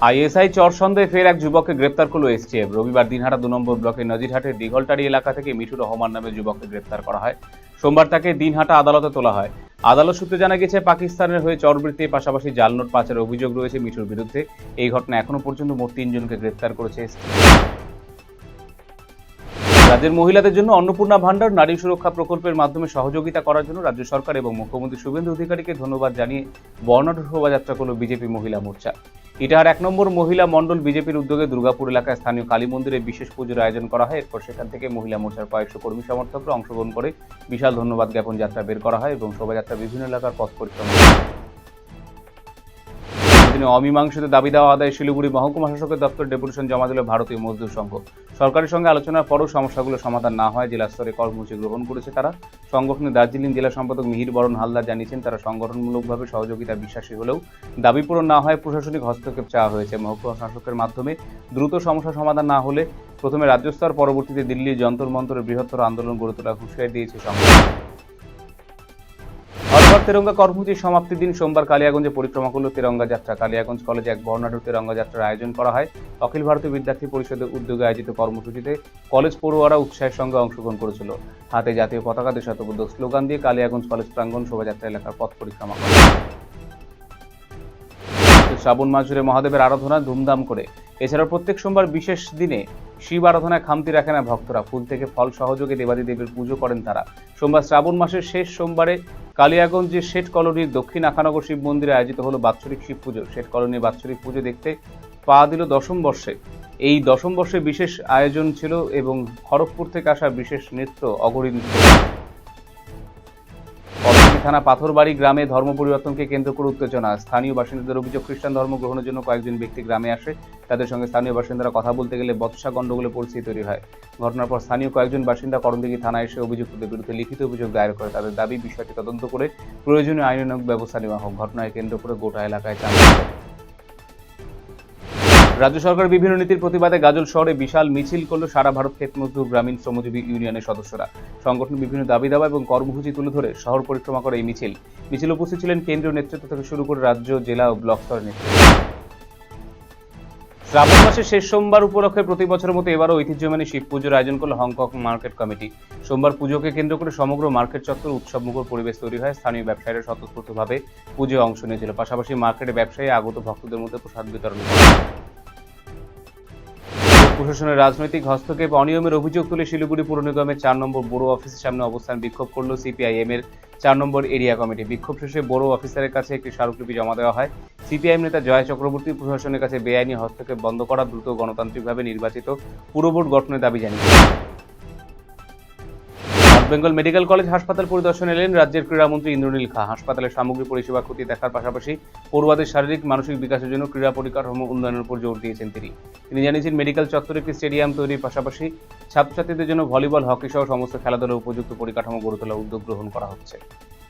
ISI চর সন্দেহে ফের এক যুবককে গ্রেপ্তার করল এসটিএফ। রবিবার দিনহাটা ২ নম্বর ব্লকের নজিরহাটের দিঘলটারি এলাকা থেকে মিঠুর রহমান নামে যুবককে গ্রেপ্তার করা হয়। সোমবার তাকে দিনহাটা আদালতে তোলা হয়। আদালত সূত্রে জানা গেছে, পাকিস্তানের হয়ে চরবৃত্তির পাশাপাশি জাল নোট পাচারের অভিযোগ রয়েছে মিঠুর বিরুদ্ধে। এই ঘটনা এখনো পর্যন্ত মোট ৩ জনকে গ্রেপ্তার করেছে এসটিএফ। রাজ্যের মহিলাদের জন্য অন্নপূর্ণা ভান্ডার নারী সুরক্ষা প্রকল্পের মাধ্যমে সহযোগিতা করার জন্য রাজ্য সরকার এবং মুখ্যমন্ত্রী শুভেন্দু অধিকারীকে ধন্যবাদ জানিয়ে বর্ণাঢ্য শোভাযাত্রা করল বিজেপি মহিলা মোর্চা। ইটাহার ১ নম্বর মহিলা মণ্ডল বিজেপির উদ্যোগে দুর্গাপুর এলাকায় স্থানীয় কালী মন্দিরে বিশেষ পুজোর আয়োজন করা হয়। এরপর সেখান থেকে মহিলা মোর্চার কয়েকশো কর্মী সমর্থকরা অংশগ্রহণ করে বিশাল ধন্যবাদ জ্ঞাপন যাত্রা বের করা হয় এবং শোভাযাত্রা বিভিন্ন এলাকার পথ পরিক্রমা অমীমাংসিত দাবি দেওয়া আদায় শিলিগুড়ি মহকুমা শাসকের দপ্তর ডেপুটেশন জমা দিল ভারতীয় মজদুর সংঘ। সরকারের সঙ্গে আলোচনার পরও সমস্যাগুলো সমাধান না হয় জেলা স্তরে কর্মসূচি গ্রহণ করেছে তারা। সংগঠনের দার্জিলিং জেলা সম্পাদক মিহির বরণ হালদার জানিয়েছেন, তারা সংগঠনমূলকভাবে সহযোগিতা বিশ্বাসী হলেও দাবি পূরণ না হয় প্রশাসনিক হস্তক্ষেপ চাওয়া হয়েছে। মহকুমা শাসকের মাধ্যমে দ্রুত সমস্যা সমাধান না হলে প্রথমে রাজ্য স্তর, পরবর্তীতে দিল্লির যন্তর মন্তরের বৃহত্তর আন্দোলন গড়ে তোলার হুঁশিয়ারি দিয়েছে সংগঠন। হরঘর তেরঙ্গা কর্মসূচির সমাপ্তির দিন সোমবার কালিয়াগঞ্জে পরিক্রমা করল তেরঙ্গা যাত্রা। কালিয়াগঞ্জ কলেজে এক বর্ণাঢ্য তেরঙ্গা যাত্রার আয়োজন করা হয়। অখিল ভারতীয় বিদ্যার্থী পরিষদের উদ্যোগে আয়োজিত কর্মসূচিতে কলেজ পড়ুয়ারা উৎসাহের সঙ্গে অংশগ্রহণ করেছিল। হাতে জাতীয় পতাকা, দেশাত্মবোধক স্লোগান দিয়ে কালিয়াগঞ্জ কলেজ প্রাঙ্গণ শোভাযাত্রা এলাকার পথ পরিক্রমা করে। শ্রাবণ মাস জুড়ে মহাদেবের আরাধনা ধুমধাম করে। এছাড়াও প্রত্যেক সোমবার বিশেষ দিনে শিব আরাধনায় খামতি রাখে না ভক্তরা। ফুল থেকে ফল সহযোগে দেবাদিদেবীর পুজো করেন তারা। সোমবার শ্রাবণ মাসের শেষ সোমবারে কালিয়াগঞ্জের শেঠ কলোনির দক্ষিণ আখানগর শিব মন্দিরে আয়োজিত হলো বাৎসরিক শিব পুজো। শেঠ কলোনির বাৎসরিক পুজো দেখতে পা দিল দশম বর্ষে। এই দশম বর্ষে বিশেষ আয়োজন ছিল এবং খড়গপুর থেকে আসা বিশেষ নৃত্য অঘরী নৃত্য। থানা পাথরবাড়ি গ্রামে ধর্ম পরিবর্তনকে কেন্দ্র করে উত্তেজনা। স্থানীয় বাসিন্দাদের অভিযোগ, খ্রিস্টান ধর্ম গ্রহণের জন্য কয়েকজন ব্যক্তি গ্রামে আসে। তাদের সঙ্গে স্থানীয় বাসিন্দারা কথা বলতে গেলে বচসা গণ্ডগোলের পরিস্থিতি তৈরি হয়। ঘটনার পর স্থানীয় কয়েকজন বাসিন্দা করণদিঘি থানায় এসে অভিযুক্তদের বিরুদ্ধে লিখিত অভিযোগ দায়ের করে। তাদের দাবি, বিষয়টি তদন্ত করে প্রয়োজনীয় আইনানুগ ব্যবস্থা নেওয়া হোক। ঘটনায় কেন্দ্র করে গোটা এলাকায় চাঞ্চল্য। রাজ্য সরকারের বিভিন্ন নীতির প্রতিবাদে গাজল শহরে বিশাল মিছিল করল সারা ভারত ক্ষেত মজদুর গ্রামীণ শ্রমজীবী ইউনিয়নের সদস্যরা। সংগঠনের বিভিন্ন দাবি দাওয়া এবং কর্মসূচি তুলে ধরে শহর পরিক্রমা করে এই মিছিল উপস্থিত ছিলেন কেন্দ্রীয় নেতৃত্ব থেকে শুরু করে রাজ্য, জেলা ও ব্লক স্তরের নেতৃত্ব। শ্রাবণ মাসের শেষ সোমবার উপলক্ষে প্রতি বছরের মতো এবারও ঐতিহ্যমানী শিব পুজোর আয়োজন করল হংকং মার্কেট কমিটি। সোমবার পুজোকে কেন্দ্র করে সমগ্র মার্কেট চত্বর উৎসবমুখর পরিবেশ তৈরি হয়। স্থানীয় ব্যবসায়ীরা স্বতঃস্ফূর্তভাবে পুজোয় অংশ নিয়েছিল। পাশাপাশি মার্কেটে ব্যবসায়ী আগত ভক্তদের মধ্যে প্রসাদ বিতরণ করা হয়। প্রশাসনের রাজনৈতিক হস্তক্ষেপ, অনিয়মের অভিযোগ তুলে শিলিগুড়ি পুর নিগমের ৪ নম্বর বড়ো অফিসের সামনে অবস্থান বিক্ষোভ করল সিপিআইএম এর ৪ নম্বর এরিয়া কমিটি। বিক্ষোভ শেষে বড়ো অফিসারের কাছে একটি স্মারকলিপি জমা দেওয়া হয়। সিপিআইএম নেতা জয় চক্রবর্তী প্রশাসনের কাছে বেআইনি হস্তক্ষেপ বন্ধ করা, দ্রুত গণতান্ত্রিকভাবে নির্বাচিত পুর বোর্ড গঠনের দাবি জানিয়েছেন। বেঙ্গল মেডিকেল কলেজ হাসপাতাল পরিদর্শনে এলেন রাজ্যের ক্রীড়ামন্ত্রী ইন্দ্রনীল খা। হাসপাতালের সামগ্রিক পরিষেবা ক্ষতি দেখার পাশাপাশি পড়ুয়াদের শারীরিক মানসিক বিকাশের জন্য ক্রীড়া পরিকাঠামো উন্নয়নের উপর জোর দিয়েছেন তিনি জানিয়েছেন, মেডিকেল চত্বরে একটি স্টেডিয়াম তৈরির পাশাপাশি ছাত্রছাত্রীদের জন্য ভলিবল, হকি সহ সমস্ত খেলাধুলার উপযুক্ত পরিকাঠামো গড়ে তোলার উদ্যোগ গ্রহণ করা হচ্ছে।